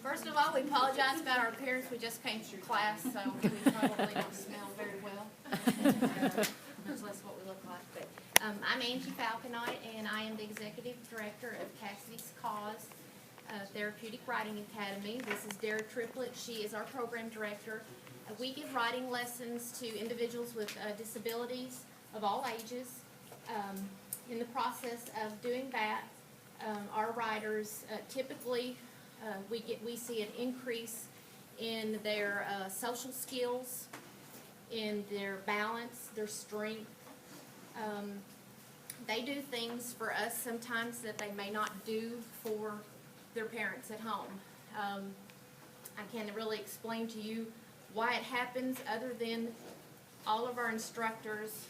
First of all, we apologize about our appearance. We just came to class, so we probably don't smell very well. That's what we look like. But I'm Angie Falconite, and I am the Executive Director of Cassidy's Cause Therapeutic Writing Academy. This is Dara Triplett. She is our Program Director. We give writing lessons to individuals with disabilities of all ages. In the process of doing that, our writers typically we see an increase in their social skills, in their balance, their strength. They do things for us sometimes that they may not do for their parents at home. I can't really explain to you why it happens, other than all of our instructors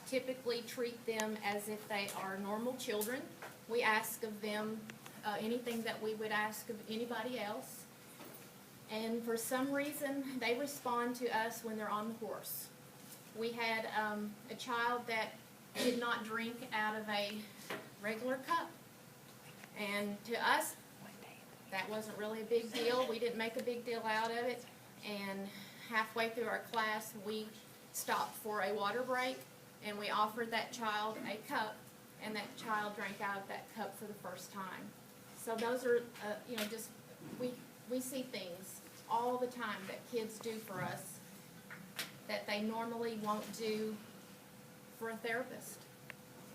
typically treat them as if they are normal children. We ask of them anything that we would ask of anybody else. And for some reason, they respond to us when they're on the horse. We had a child that did not drink out of a regular cup. And to us, that wasn't really a big deal. We didn't make a big deal out of it. And halfway through our class, we stopped for a water break, and we offered that child a cup, and that child drank out of that cup for the first time. So those are, just, we see things all the time that kids do for us that they normally won't do for a therapist.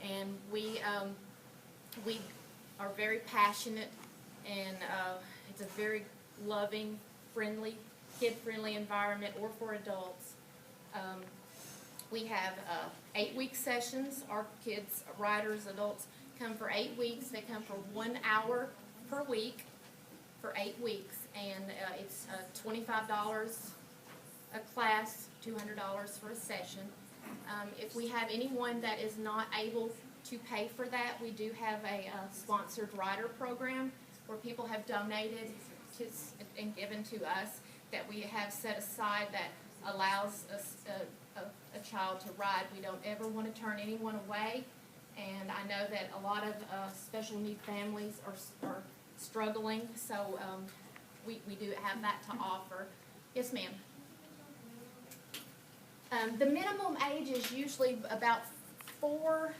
And we are very passionate, and it's a very loving, friendly, kid-friendly environment, or for adults. We have 8-week sessions. Our kids, writers, adults come for 8 weeks. They come for 1 hour per week for 8 weeks, and it's $25 a class, $200 for a session. If we have anyone that is not able to pay for that, we do have a sponsored writer program where people have donated to and given to us that we have set aside that allows us a child to ride. We don't ever want to turn anyone away, and I know that a lot of special need families are struggling, so we do have that to offer. Yes, ma'am. The minimum age is usually about 4.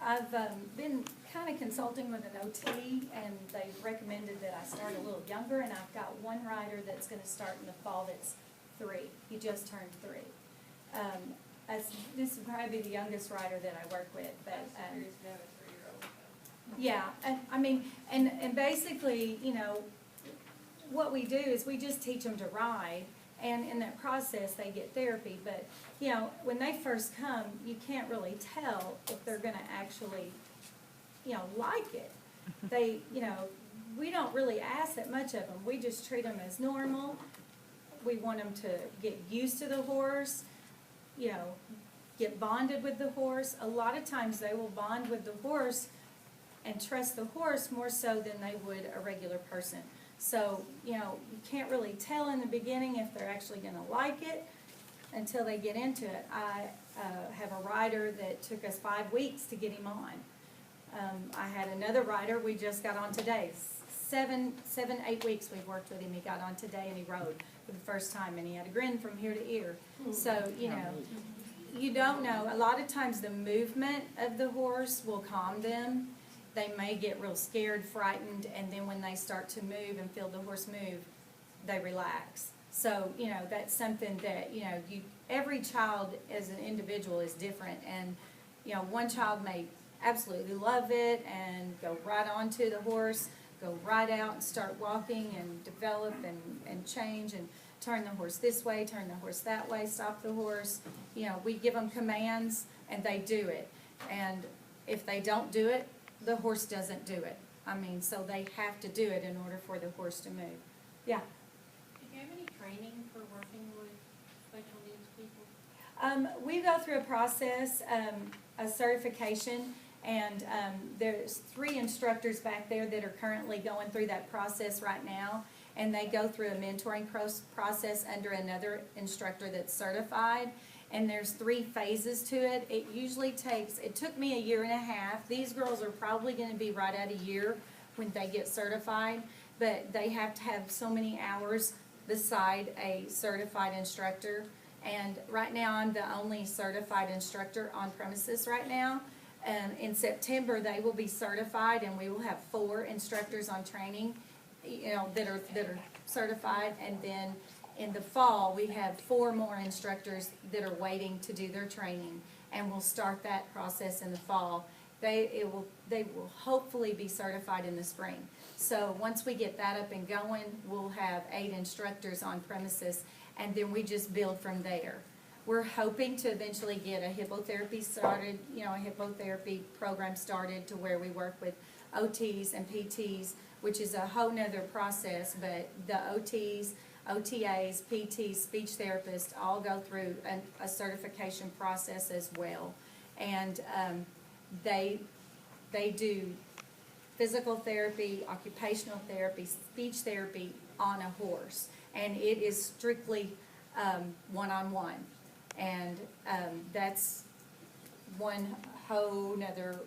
I've been kind of consulting with an OT, and they've recommended that I start a little younger, and I've got one rider that's going to start in the fall that's 3. He just turned 3. This would probably be the youngest rider that I work with, but yeah, and I mean, and basically, what we do is we just teach them to ride, and in that process they get therapy. But when they first come, you can't really tell if they're going to actually like it. They we don't really ask that much of them. We just treat them as normal. We want them to get used to the horse, get bonded with the horse. A lot of times they will bond with the horse and trust the horse more so than they would a regular person. So, you can't really tell in the beginning if they're actually going to like it until they get into it. I have a rider that took us 5 weeks to get him on. I had another rider we just got on today. 8 weeks we've worked with him. He got on today and he rode for the first time, and he had a grin from ear to ear. So, you don't know. A lot of times the movement of the horse will calm them. They may get real scared, frightened, and then when they start to move and feel the horse move, they relax. So, that's something that, every child as an individual is different. And, one child may absolutely love it and go right onto the horse, go right out and start walking and develop and change and turn the horse this way, turn the horse that way, stop the horse. We give them commands and they do it. And if they don't do it, the horse doesn't do it. So they have to do it in order for the horse to move. Yeah. Do you have any training for working with special needs people? We go through a process, a certification, and there's 3 instructors back there that are currently going through that process right now, and they go through a mentoring process under another instructor that's certified. And there's 3 phases to it. It took me 1.5 years. These girls are probably going to be right at a year when they get certified. but they have to have so many hours beside a certified instructor. And right now, I'm the only certified instructor on premises right now. In September, they will be certified, and we will have 4 instructors on training, that are certified. And then in the fall, we have 4 more instructors that are waiting to do their training, and we'll start that process in the fall. They will hopefully be certified in the spring. So once we get that up and going, we'll have 8 instructors on premises, and then we just build from there. We're hoping to eventually get a hippotherapy started, a hippotherapy program started to where we work with OTs and PTs, which is a whole nother process, but the OTs, OTAs, PTs, speech therapists all go through a certification process as well. And they do physical therapy, occupational therapy, speech therapy on a horse. And it is strictly one-on-one. And that's one whole nother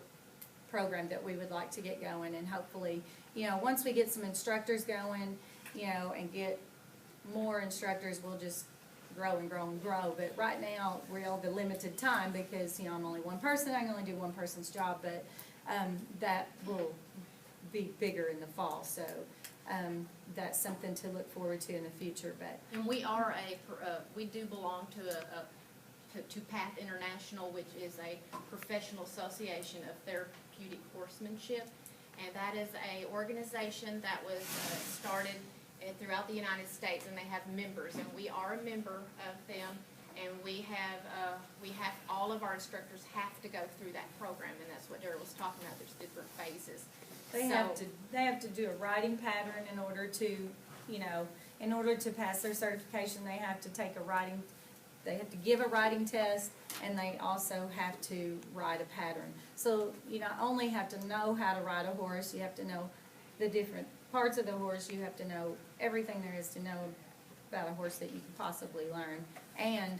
program that we would like to get going. And hopefully, once we get some instructors going, and get more instructors, we'll just grow and grow and grow. But right now, we're on the limited time because, I'm only one person. I can only do one person's job, but that will be bigger in the fall. So that's something to look forward to in the future. But And we do belong to PATH International, which is a professional association of therapeutic horsemanship. And that is a organization that was started throughout the United States, and they have members, and we are a member of them. And we have all of our instructors have to go through that program, and that's what Darryl was talking about. There's different phases. They have to do a writing pattern in order to pass their certification. They have to they have to give a writing test, and they also have to write a pattern. So you not only have to know how to ride a horse, you have to know the different parts of the horse. You have to know everything there is to know about a horse that you can possibly learn. And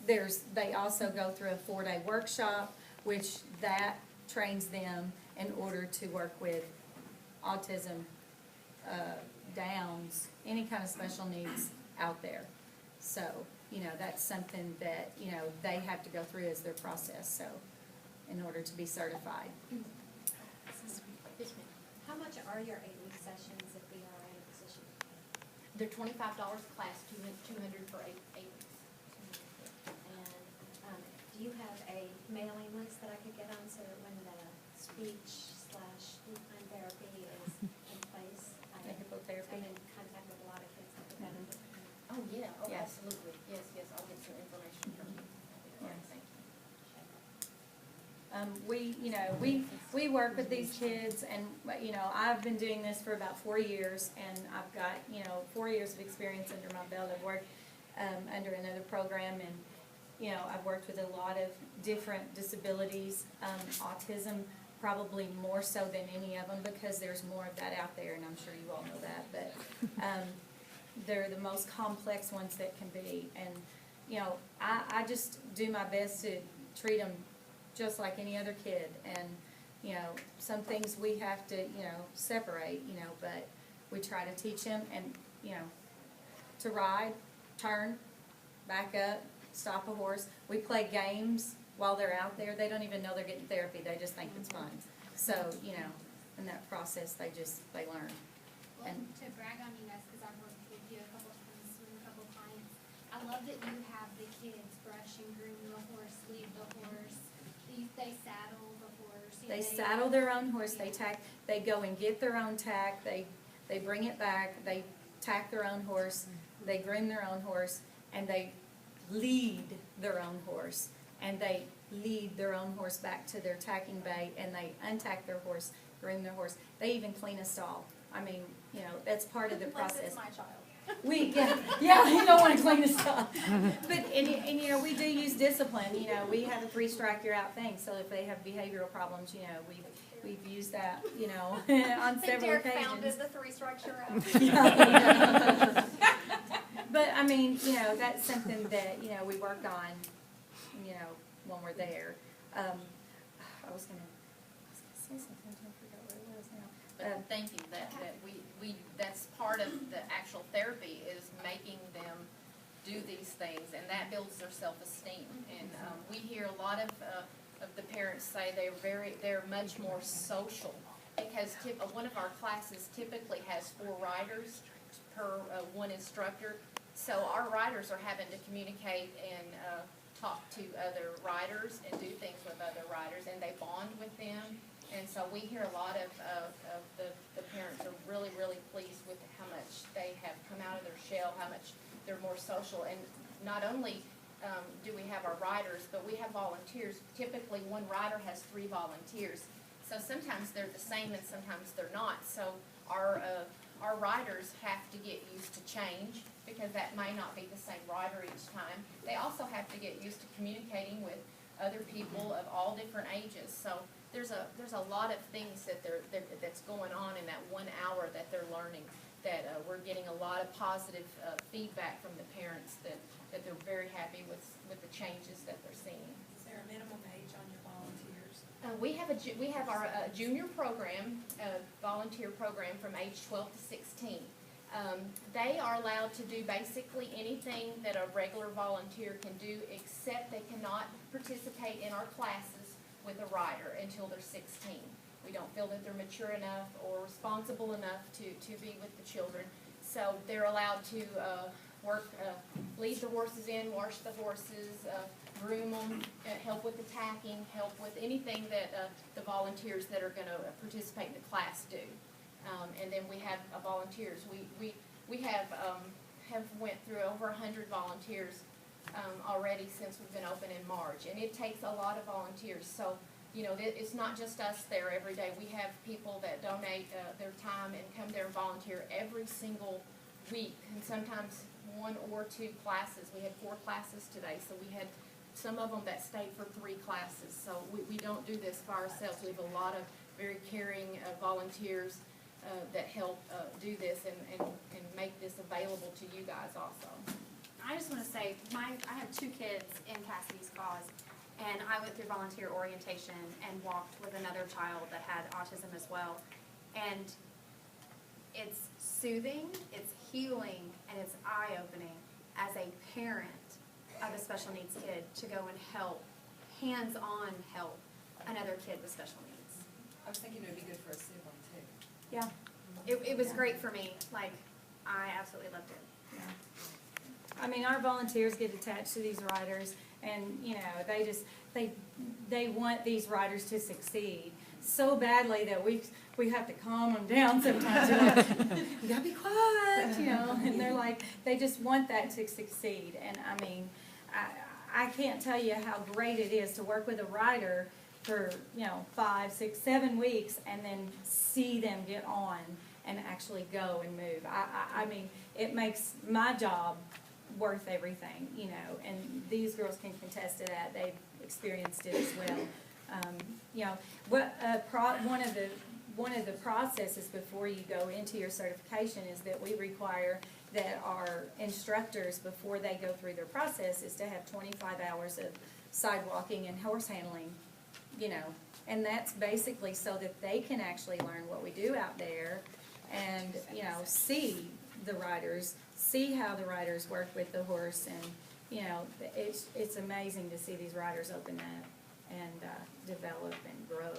they also go through a 4-day workshop, which that trains them in order to work with autism, Downs, any kind of special needs out there. So, that's something that, they have to go through as their process, so, in order to be certified. Yes, ma'am. How much are your 8-week sessions if we are in a position? They're $25 a class, $200 for 8 weeks. And do you have a mailing list that I could get on so that when the speech/equine therapy is in place, I'm Hippotherapy. in contact with a lot of kids that put that under. Oh, yeah, Yes. absolutely. Yes, I'll get some information from you. Yes. Thank you. We work with these kids, and, I've been doing this for about 4 years, and I've got, 4 years of experience under my belt. I've worked under another program, and, I've worked with a lot of different disabilities, autism probably more so than any of them because there's more of that out there, and I'm sure you all know that, but they're the most complex ones that can be. And, I just do my best to treat them just like any other kid. And, some things we have to, separate, but we try to teach them and, to ride, turn, back up, stop a horse. We play games while they're out there. They don't even know they're getting therapy. They just think it's fun. So, in that process, they learn. Well, And to brag on you guys, because I've worked with you a couple of times with a couple of clients, I love that you have the kids brush and groom the horse, lead the horse. They saddle the horse. they saddle their own horse. They go and get their own tack. They bring it back. They tack their own horse. They groom their own horse, and they lead their own horse. And they lead their own horse back to their tacking bay, and they untack their horse, groom their horse. They even clean a stall. I mean, that's part of the Unless process. it's my child. You don't want to clean the stall. But, and we do use discipline. We have a 3-strike you're out thing. So if they have behavioral problems, we've used that, on several Derek occasions. founded the 3-strike you're out. But, that's something that, we work on, when we're there. I was gonna say something, I forgot what it was now. But thank you, that we part of the actual therapy is making them do these things, and that builds their self-esteem. And we hear a lot of the parents say they're much more social, because one of our classes typically has 4 riders per one instructor. So our riders are having to communicate and talk to other riders and do things with other riders, and they bond with them. And so we hear a lot of the parents are really, really pleased with how much they have come out of their shell, how much they're more social. And not only do we have our riders, but we have volunteers. Typically, one rider has 3 volunteers. So sometimes they're the same and sometimes they're not. So our riders have to get used to change, because that may not be the same rider each time. They also have to get used to communicating with other people of all different ages. So there's a lot of things that's going on in that 1 hour that they're learning, that we're getting a lot of positive feedback from the parents that they're very happy with the changes that they're seeing. Is there a minimum age on your volunteers? We have our junior program, volunteer program from age 12 to 16. They are allowed to do basically anything that a regular volunteer can do, except they cannot participate in our classes with a rider until they're 16. We don't feel that they're mature enough or responsible enough to be with the children. So they're allowed to work, lead the horses in, wash the horses, groom them, help with the tacking, help with anything that the volunteers that are going to participate in the class do. And then we have volunteers. We have went through over 100 volunteers already since we've been open in March, and it takes a lot of volunteers. So, you know, it's not just us there every day. We have people that donate their time and come there and volunteer every single week, and sometimes 1 or 2 classes. We had 4 classes today, so we had some of them that stayed for 3 classes. So we don't do this by ourselves. We have a lot of very caring volunteers that help do this and make this available to you guys also. I just want to say, I have 2 kids in Cassidy's cause, and I went through volunteer orientation and walked with another child that had autism as well. And it's soothing, it's healing, and it's eye-opening as a parent of a special needs kid to go and help, hands-on help another kid with special needs. I was thinking it would be good for a sibling too. Yeah. It was great for me. Like, I absolutely loved it. Yeah. I mean, our volunteers get attached to these riders, and, you know, they want these riders to succeed so badly that we have to calm them down sometimes. We're like, you gotta be quiet, you know, and they're like, they just want that to succeed. And I mean, I can't tell you how great it is to work with a rider for, you know, 5, 6, 7 weeks, and then see them get on and actually go and move. I mean, it makes my job worth everything, you know, and these girls can contest to that. They've experienced it as well. You know, one of the processes before you go into your certification is that we require that our instructors, before they go through their process, is to have 25 hours of sidewalking and horse handling, you know, and that's basically so that they can actually learn what we do out there and, you know, see the riders, see how the riders work with the horse, and, you know, it's amazing to see these riders open up and develop and grow.